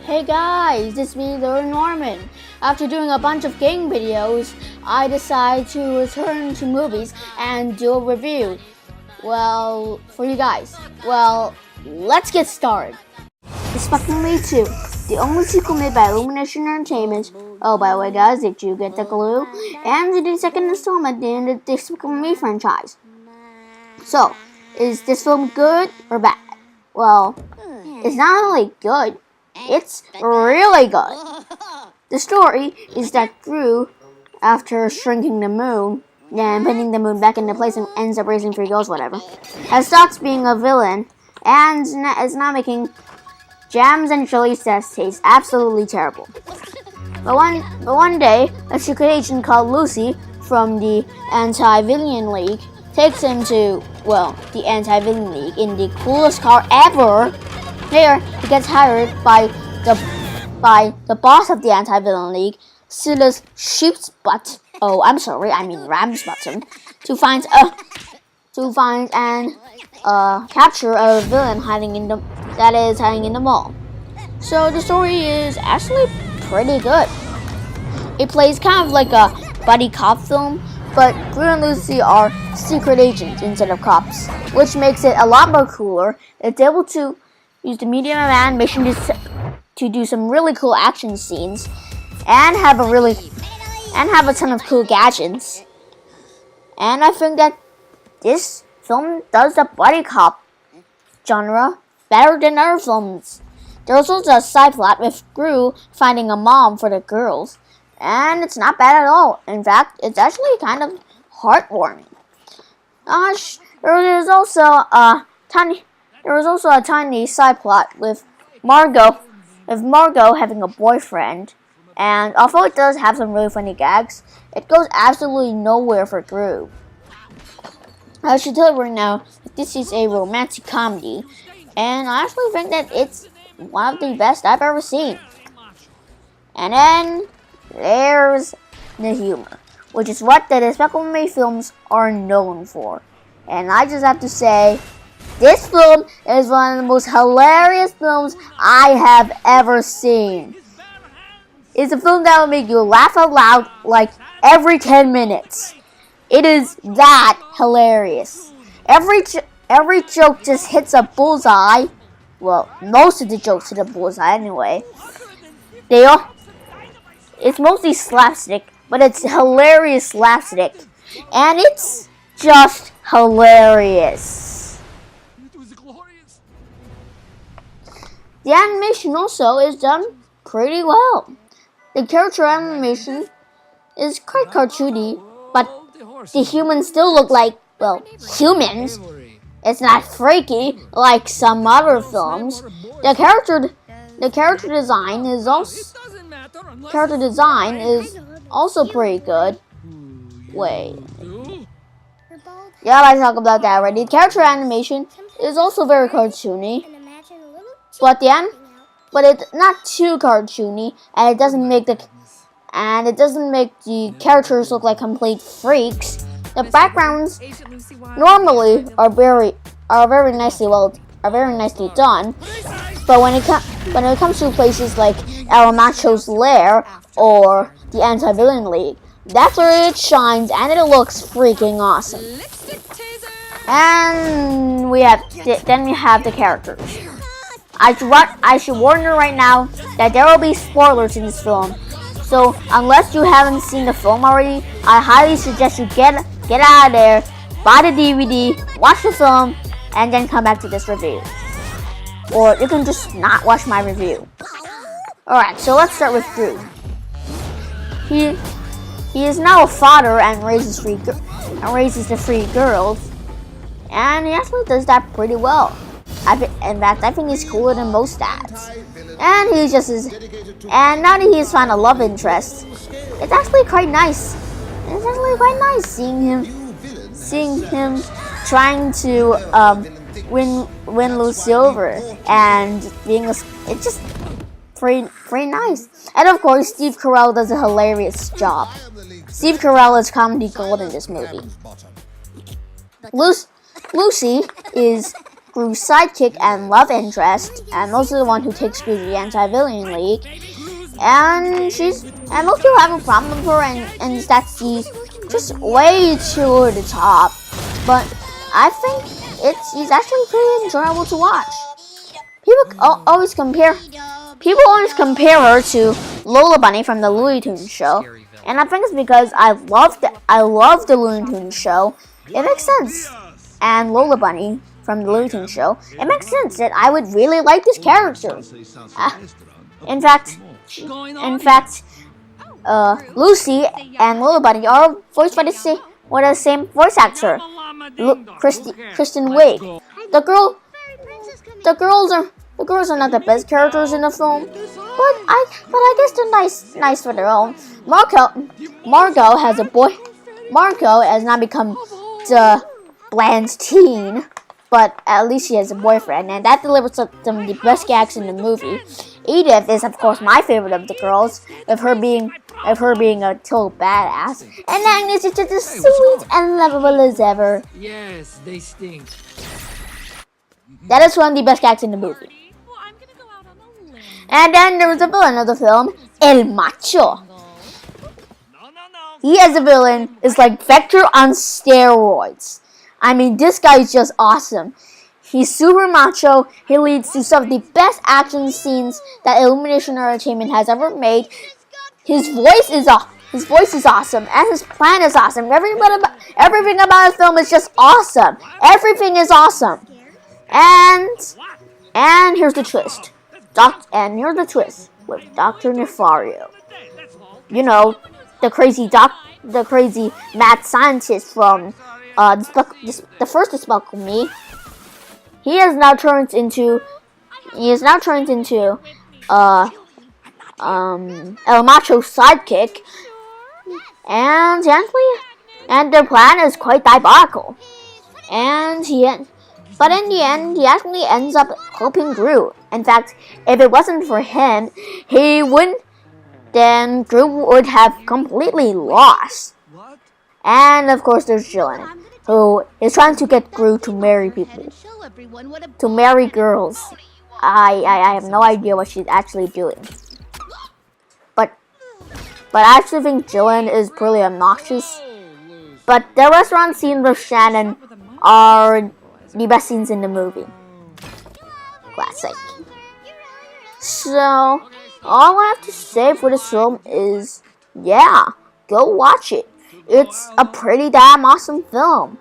Hey guys, it's me, Lord Norman. After doing a bunch of game videos, I decided to return to movies and do a review. Well, for you guys. Well, let's get started. Despicable Me 2, the only sequel made by Illumination Entertainment. Oh, by the way guys, did you get the clue? And the second installment in the Despicable Me franchise. So, is this film good or bad? Well, it's not only good, it's really good. The story is that Gru, after shrinking the moon and putting the moon back into place and ends up raising 3 girls, whatever, has stopped being a villain and is now making jams and chilies that taste absolutely terrible. But one day, a secret agent called Lucy from the Anti-Villain League takes him to, well, the Anti-Villain League in the coolest car ever. There, he gets hired by the boss of the Anti-Villain League, Silas Sheep's Butt. Oh, I'm sorry, I mean Ram's Bottom, to find and capture a villain hiding in the mall. So the story is actually pretty good. It plays kind of like a buddy cop film, but Gru and Lucy are secret agents instead of cops, which makes it a lot more cooler. It's able to use the medium of animation to do some really cool action scenes and have a ton of cool gadgets. And I think that this film does the buddy cop genre better than other films. There's also a side plot with Gru finding a mom for the girls, and it's not bad at all. In fact, it's actually kind of heartwarming. There was also a tiny side plot with Margot having a boyfriend, and although it does have some really funny gags, it goes absolutely nowhere for Gru. I should tell you right now that this is a romantic comedy, and I actually think that it's one of the best I've ever seen. And then there's the humor, which is what the Despicable Me films are known for. And I just have to say, this film is one of the most hilarious films I have ever seen. It's a film that will make you laugh out loud like every 10 minutes. It is that hilarious. Every joke just hits a bullseye. Well, most of the jokes hit a bullseye anyway. It's mostly slapstick, but it's hilarious slapstick. And it's just hilarious. The animation also is done pretty well. The character animation is quite cartoony, but the humans still look like, well, humans. It's not freaky like some other films. The character design is also pretty good. Wait. Yeah, I talked about that already. The character animation is also very cartoony, but it's not too cartoony, and it doesn't make the characters look like complete freaks. The backgrounds normally are very nicely done, but when it comes to places like El Macho's Lair or the Anti-Villain League, that's where it shines and it looks freaking awesome. And we have the characters. I should warn you right now that there will be spoilers in this film. So unless you haven't seen the film already, I highly suggest you get out of there, buy the DVD, watch the film, and then come back to this review. Or you can just not watch my review. Alright, so let's start with Gru. He is now a father and raises the 3 girls, and he actually does that pretty well. In fact, I think he's cooler than most dads. And now that he's found a love interest, it's actually quite nice. It's actually quite nice seeing him trying to win Lucy over and it's just pretty nice. And of course, Steve Carell does a hilarious job. Steve Carell is comedy gold in this movie. Lucy is Gru's sidekick and love interest, and also the one who takes Gru to the anti-villain league. And most people have a problem with her, and that she's just way too over the top. But I think it's actually pretty enjoyable to watch. People always compare her to Lola Bunny from the Looney Tunes show, and I think it's because I love the Looney Tunes show. It makes sense. And Lola Bunny from the Looney Tunes show, it makes sense that I would really like this character. In fact, Lucy and Lola Bunny are voiced by the same voice actor, Kristen Wiig. The girls are not the best characters in the film, but I guess they're nice for their own. Margot has not become the bland teen, but at least she has a boyfriend, and that delivers some of the best gags in the movie. Edith is, of course, my favorite of the girls, of her being a total badass, and Agnes is just as sweet and lovable as ever. Yes, they stink. That is one of the best gags in the movie. And then there was a villain of the film, El Macho. He as a villain is like Vector on steroids. I mean, this guy is just awesome. He's super macho. He leads to some of the best action scenes that Illumination Entertainment has ever made. His voice is awesome, and his plan is awesome. Everything about his film is just awesome. Everything is awesome. And here's the twist. Here's the twist with Dr. Nefario. You know, the crazy mad scientist from the first Despicable Me. He is now turned into El Macho's sidekick, and their plan is quite diabolical. But in the end, he actually ends up helping Gru. In fact, if it wasn't for him, then Gru would have completely lost. And of course, there's Jillian, who is trying to get Gru to marry people, to marry girls. I have no idea what she's actually doing. But I actually think Jillian is pretty obnoxious. But the restaurant scenes with Shannon are the best scenes in the movie. Classic. So, all I have to say for this film is, yeah, go watch it. It's a pretty damn awesome film.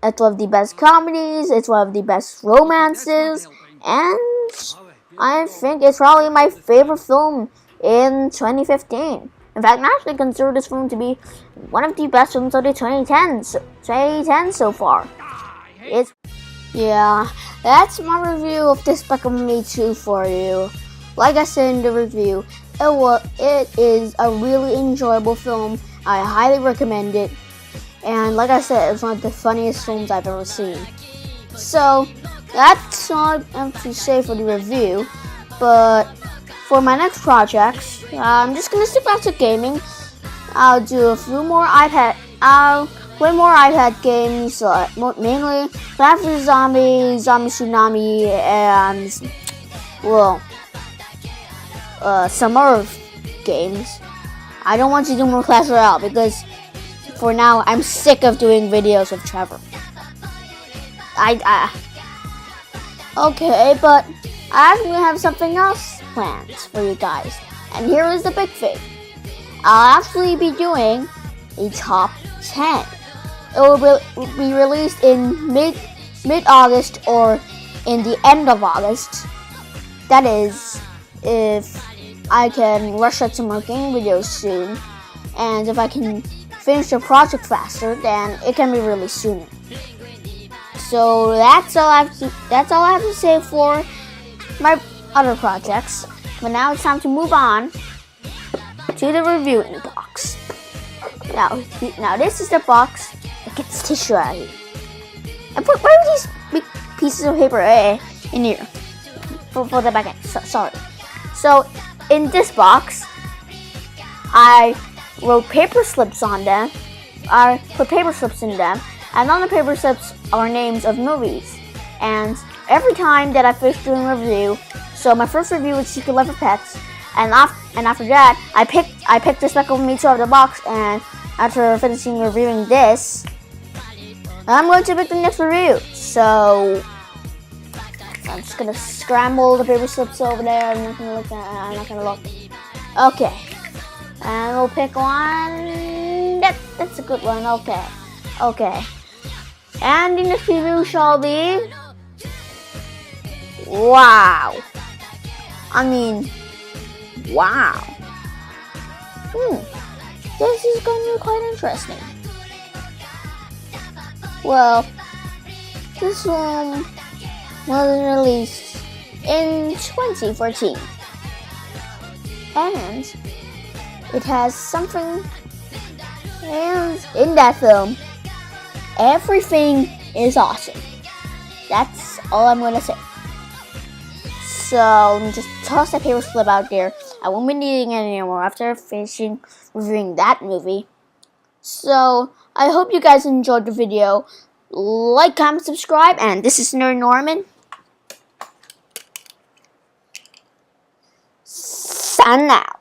It's one of the best comedies, it's one of the best romances, and I think it's probably my favorite film in 2015. In fact, I actually consider this film to be one of the best films of the 2010 so far. Yeah, that's my review of Despicable Me 2 for you. Like I said in the review, it is a really enjoyable film. I highly recommend it. And like I said, it's one of the funniest films I've ever seen. So, that's all I have to say for the review. But for my next projects, I'm just going to stick back to gaming. I'll do a few more I'll play more iPad games, mainly Plants vs. Zombies, Zombie Tsunami, and, some other games. I don't want to do more Clash Royale because for now I'm sick of doing videos with Trevor. Okay, but I actually have something else planned for you guys. And here is the big thing. I'll actually be doing a top 10. It will be released in mid-August or in the end of August. That is, if I can rush out some more game videos soon, and if I can finish the project faster, then it can be released sooner. So that's all I have to say for my other projects. But now it's time to move on to the reviewing box. Now this is the box that gets tissue out of here. And where are these big pieces of paper in here for the back end? Sorry. So in this box, I wrote paper slips on them. I put paper slips in them, and on the paper slips are names of movies. And every time that I finish doing a review. So my first review was Secret Life of Pets, and after that, I picked Despicable Me 2 out of the box, and after finishing reviewing this, I'm going to pick the next review. So I'm just gonna scramble the paper slips over there. I'm not gonna look. I'm not gonna look. Okay, and we'll pick one. That's a good one. Okay. And the next review shall be. Wow. I mean, wow. This is going to be quite interesting. Well, this one was released in 2014. And it has something, and in that film, everything is awesome. That's all I'm going to say. So just toss that paper slip out there. I won't be needing it anymore after finishing reviewing that movie. So I hope you guys enjoyed the video. Like, comment, subscribe, and this is Nerd Norman. Sign out.